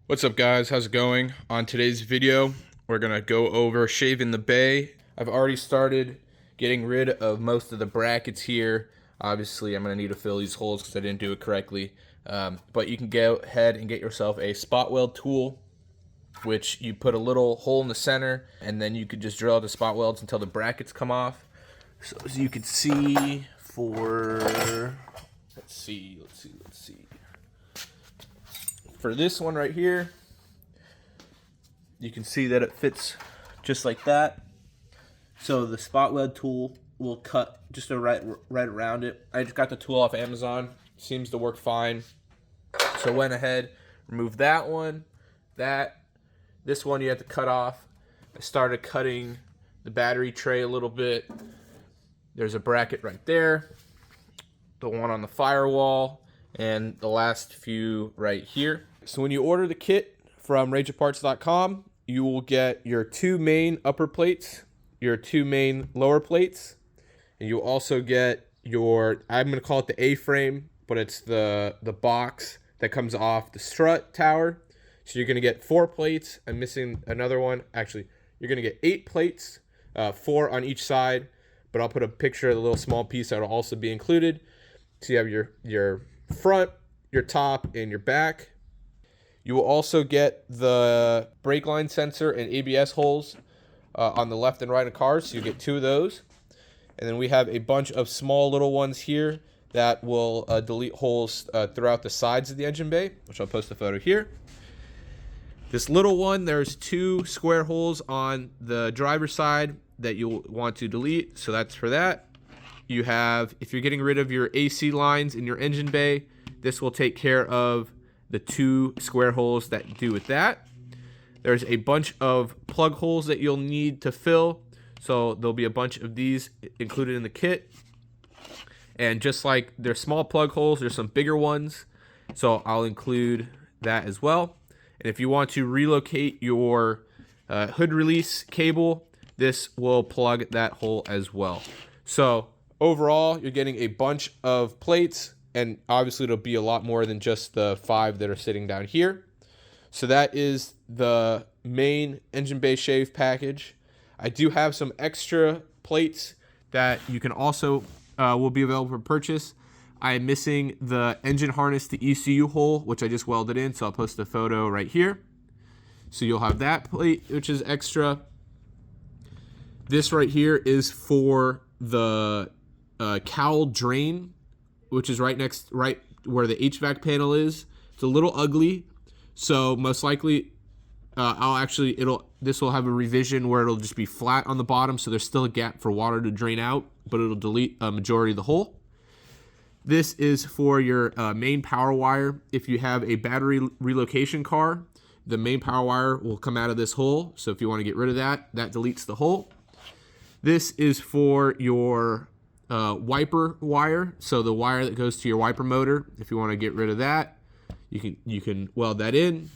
What's up guys, how's it going? On today's video, we're gonna go over shaving the bay. I've already started getting rid of most of the brackets here. Obviously, I'm gonna need to fill these holes because I didn't do it correctly. But you can go ahead and get yourself a spot weld tool, which you put a little hole in the center, and then you could just drill out the spot welds until the brackets come off. So as you can see, let's see. For this one right here, you can see that it fits just like that. So the spot weld tool will cut just right around it. I just got the tool off Amazon. Seems to work fine. So went ahead, removed that one. This one you have to cut off. I started cutting the battery tray a little bit. There's a bracket right there. The one on the firewall, and the last few right here. So when you order the kit from rageaparts.com, you will get your two main upper plates, your two main lower plates, and you'll also get your, I'm going to call it the A-frame, but it's the box that comes off the strut tower. So you're going to get 4 plates. I'm missing another one. Actually, you're going to get 8 plates, 4 on each side, but I'll put a picture of the little small piece that will also be included. So you have your front, your top, and your back. You will also get the brake line sensor and ABS holes on the left and right of cars, so you get 2 of those. And then we have a bunch of small little ones here that will delete holes throughout the sides of the engine bay, which I'll post a photo here. This little one, there's 2 square holes on the driver's side that you'll want to delete, so that's for that. You have, if you're getting rid of your AC lines in your engine bay, this will take care of the 2 square holes that do with that. There's a bunch of plug holes that you'll need to fill, so there'll be a bunch of these included in the kit. And just like there's small plug holes, there's some bigger ones, so I'll include that as well. And if you want to relocate your hood release cable, this will plug that hole as well. So overall, you're getting a bunch of plates, and obviously it'll be a lot more than just the 5 that are sitting down here. So that is the main engine bay shave package. I do have some extra plates that you can also will be available for purchase. I am missing the engine harness to ECU hole, which I just welded in, so I'll post a photo right here. So you'll have that plate, which is extra. This right here is for the cowl drain, which is right where the HVAC panel is. It's a little ugly, so most likely this will have a revision where it'll just be flat on the bottom, so there's still a gap for water to drain out, but it'll delete a majority of the hole. This is for your main power wire. If you have a battery relocation car, the main power wire will come out of this hole, so if you want to get rid of that, that deletes the hole. This is for your wiper wire, so the wire that goes to your wiper motor. If you want to get rid of that, you can weld that in.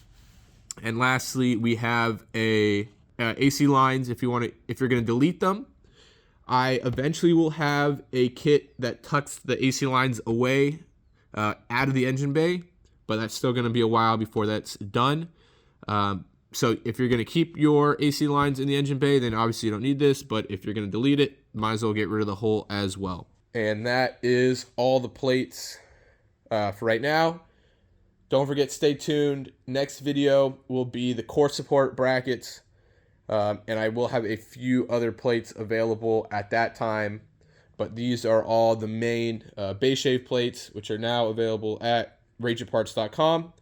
And lastly, we have AC lines. If you're going to delete them, I eventually will have a kit that tucks the AC lines away out of the engine bay, but that's still going to be a while before that's done. So if you're going to keep your AC lines in the engine bay, then obviously you don't need this, but if you're going to delete it, might as well get rid of the hole as well. And that is all the plates for right now. Don't forget, stay tuned. Next video will be the core support brackets, and I will have a few other plates available at that time, but these are all the main bay shave plates, which are now available at rageaparts.com,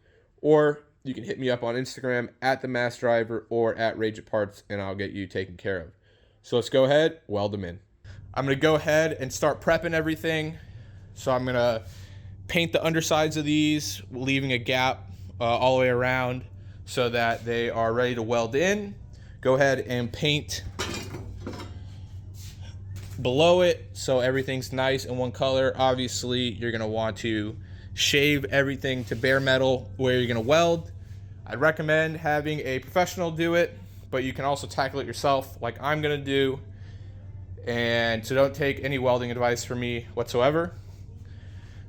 or you can hit me up on Instagram at the Mass Driver or at Rage Parts, and I'll get you taken care of. So let's go ahead, weld them in. I'm gonna go ahead and start prepping everything. So I'm gonna paint the undersides of these, leaving a gap all the way around so that they are ready to weld in. Go ahead and paint below it so everything's nice in one color. Obviously, you're gonna want to shave everything to bare metal where you're gonna weld. I'd recommend having a professional do it, but you can also tackle it yourself like I'm gonna do. And so don't take any welding advice from me whatsoever.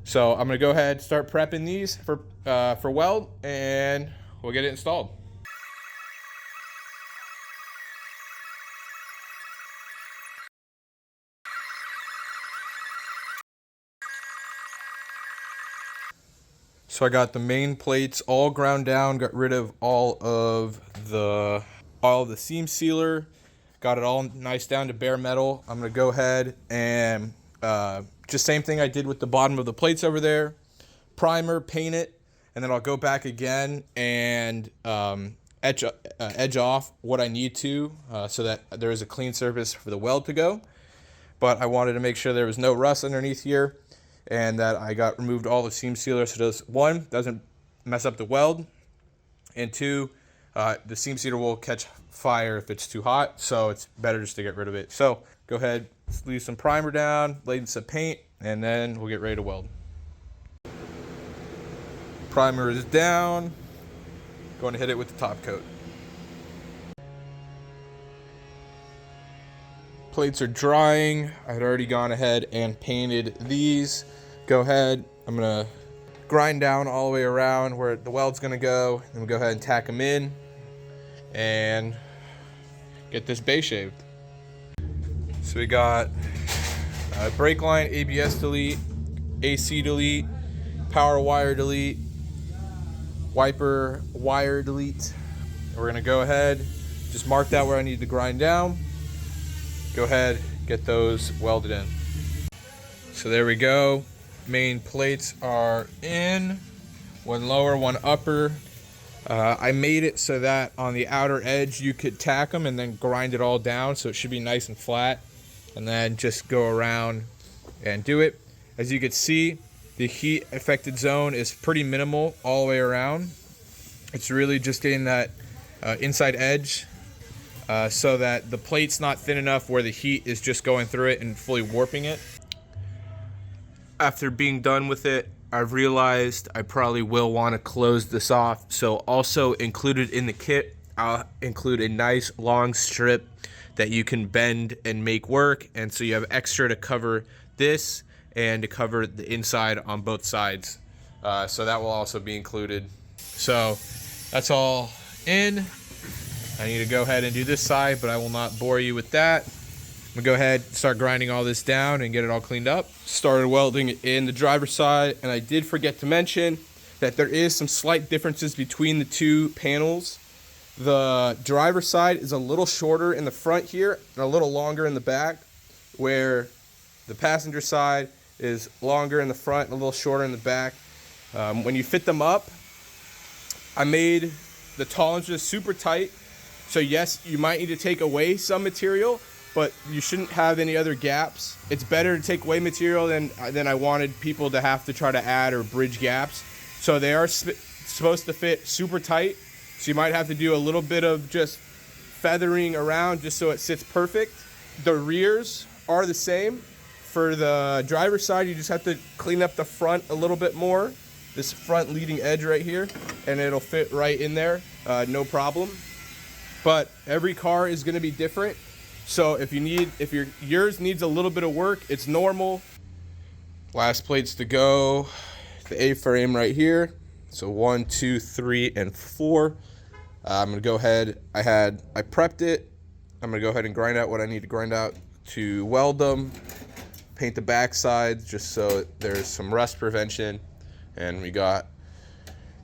So I'm gonna go ahead and start prepping these for weld, and we'll get it installed. So I got the main plates all ground down, got rid of all of the seam sealer, got it all nice down to bare metal. I'm gonna go ahead and just same thing I did with the bottom of the plates over there, primer, paint it, and then I'll go back again and edge off what I need to so that there is a clean surface for the weld to go. But I wanted to make sure there was no rust underneath here, and that I removed all the seam sealer so this, one, doesn't mess up the weld, and two, the seam sealer will catch fire if it's too hot, so it's better just to get rid of it. So go ahead, leave some primer down, lay in some paint, and then we'll get ready to weld. Primer is down, going to hit it with the top coat. Plates are drying. I had already gone ahead and painted these. Go ahead, I'm gonna grind down all the way around where the weld's gonna go, and we'll go ahead and tack them in and get this base shaved. So we got brake line, ABS delete, AC delete, power wire delete, wiper wire delete. We're gonna go ahead, just mark that where I need to grind down. Go ahead, get those welded in. So there we go. Main plates are in, one lower, one upper. I made it so that on the outer edge you could tack them and then grind it all down, so it should be nice and flat, and then just go around and do it. As you can see, the heat affected zone is pretty minimal all the way around. It's really just getting that inside edge so that the plate's not thin enough where the heat is just going through it and fully warping it. After being done with it, I've realized I probably will want to close this off. So also included in the kit, I'll include a nice long strip that you can bend and make work. And so you have extra to cover this and to cover the inside on both sides. So that will also be included. So that's all in. I need to go ahead and do this side, but I will not bore you with that. I'm gonna go ahead, start grinding all this down and get it all cleaned up. Started welding in the driver's side, and I did forget to mention that there is some slight differences between the two panels. The driver's side is a little shorter in the front here and a little longer in the back, where the passenger side is longer in the front and a little shorter in the back. When you fit them up, I made the tolerances super tight. So yes, you might need to take away some material, but you shouldn't have any other gaps. It's better to take away material than I wanted people to have to try to add or bridge gaps. So they are supposed to fit super tight. So you might have to do a little bit of just feathering around just so it sits perfect. The rears are the same. For the driver's side, you just have to clean up the front a little bit more. This front leading edge right here, and it'll fit right in there, no problem. But every car is gonna be different. So if yours needs a little bit of work, it's normal. Last plates to go, the A-frame right here. So 1, 2, 3, and 4. I'm gonna go ahead, I prepped it. I'm gonna go ahead and grind out what I need to grind out to weld them. Paint the back sides just so there's some rust prevention. And we got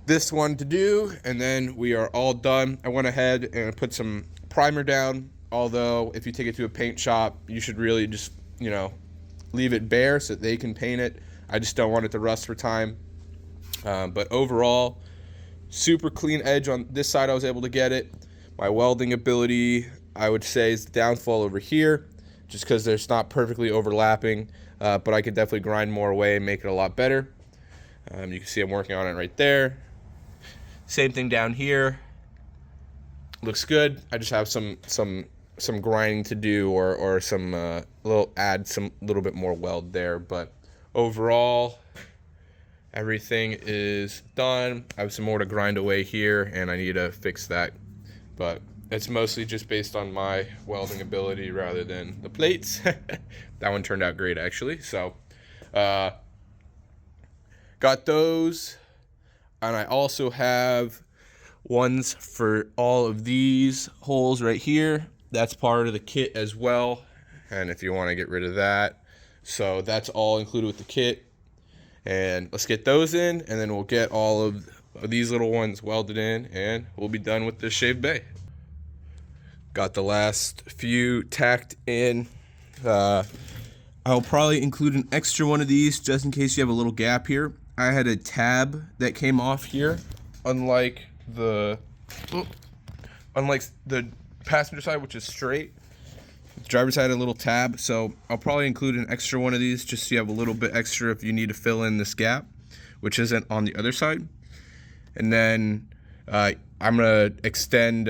this one to do, and then we are all done. I went ahead and put some primer down, although if you take it to a paint shop, you should really just, leave it bare so that they can paint it. I just don't want it to rust for time. But overall, super clean edge on this side. I was able to get it. My welding ability, I would say, is the downfall over here, just because there's not perfectly overlapping, but I could definitely grind more away and make it a lot better. You can see I'm working on it right there. Same thing down here. Looks good. I just have some grinding to do, or some add some little bit more weld there. But overall, everything is done. I have some more to grind away here, and I need to fix that. But it's mostly just based on my welding ability rather than the plates. That one turned out great, actually. So, got those. And I also have ones for all of these holes right here. That's part of the kit as well. And if you want to get rid of that, so that's all included with the kit. And let's get those in, and then we'll get all of these little ones welded in, and we'll be done with this shaved bay. Got the last few tacked in. I'll probably include an extra one of these just in case you have a little gap here. I had a tab that came off here, unlike the passenger side, which is straight. The driver's side had a little tab, so I'll probably include an extra one of these just so you have a little bit extra if you need to fill in this gap, which isn't on the other side. And then I'm gonna extend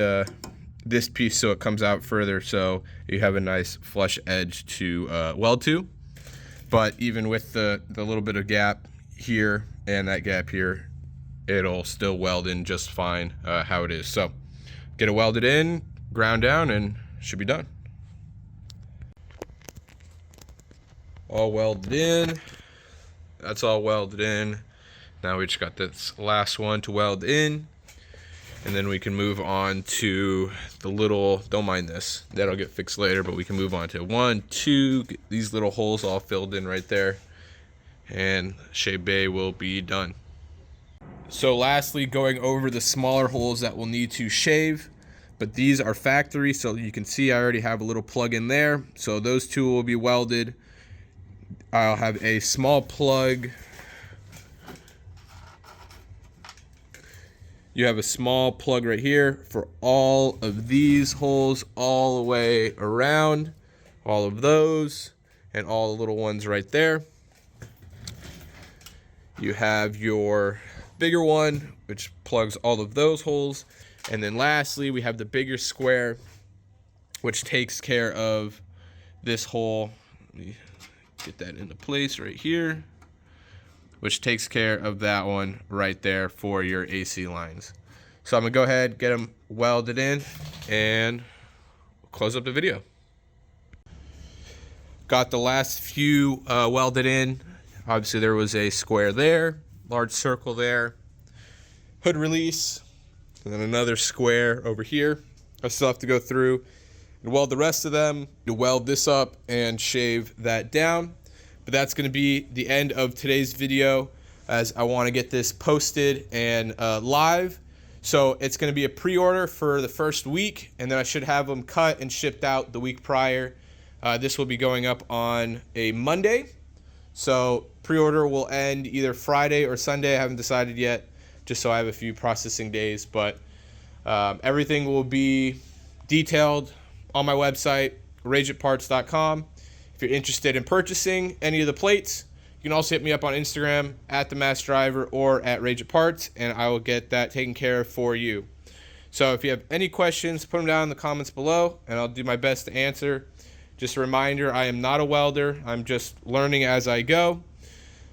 this piece so it comes out further, so you have a nice flush edge to weld to. But even with the little bit of gap here and that gap here, it'll still weld in just fine how it is. So get it welded in, ground down, and should be done. All welded in. That's all welded in. Now we just got this last one to weld in, and then we can move on to the little, don't mind this, that'll get fixed later, but we can move on to 1, 2, get these little holes all filled in right there, and shave bay will be done. So lastly, going over the smaller holes that we'll need to shave, but these are factory, so you can see I already have a little plug in there, so those two will be welded. I'll have a small plug. You have a small plug right here for all of these holes all the way around, all of those, and all the little ones right there. You have your bigger one, which plugs all of those holes. And then lastly, we have the bigger square, which takes care of this hole. Let me get that into place right here, which takes care of that one right there for your AC lines. So I'm gonna go ahead, get them welded in, and close up the video. Got the last few welded in. Obviously there was a square there, large circle there, hood release, and then another square over here. I still have to go through and weld the rest of them, to weld this up and shave that down. But that's gonna be the end of today's video, as I wanna get this posted and live. So it's gonna be a pre-order for the first week, and then I should have them cut and shipped out the week prior. This will be going up on a Monday. So pre-order will end either Friday or Sunday, I haven't decided yet, just so I have a few processing days. But everything will be detailed on my website, rageitparts.com. If you're interested in purchasing any of the plates, you can also hit me up on Instagram at @themaskdriver or at rageitparts, and I will get that taken care of for you. So if you have any questions, put them down in the comments below, and I'll do my best to answer. Just a reminder, I am not a welder. I'm just learning as I go.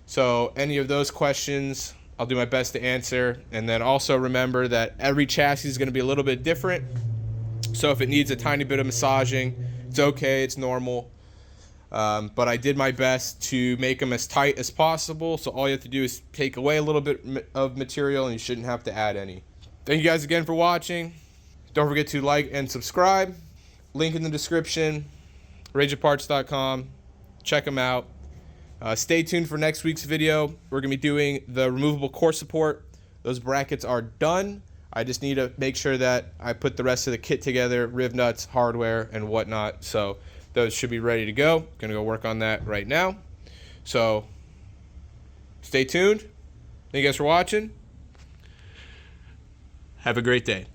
So any of those questions, I'll do my best to answer. And then also remember that every chassis is going to be a little bit different. So if it needs a tiny bit of massaging, it's okay, it's normal. But I did my best to make them as tight as possible. So all you have to do is take away a little bit of material, and you shouldn't have to add any. Thank you guys again for watching. Don't forget to like and subscribe. Link in the description, rageitparts.com. Check them out. Stay tuned for next week's video. We're going to be doing the removable core support. Those brackets are done. I just need to make sure that I put the rest of the kit together, riv nuts, hardware, and whatnot. So those should be ready to go. Gonna go work on that right now. So stay tuned. Thank you guys for watching. Have a great day.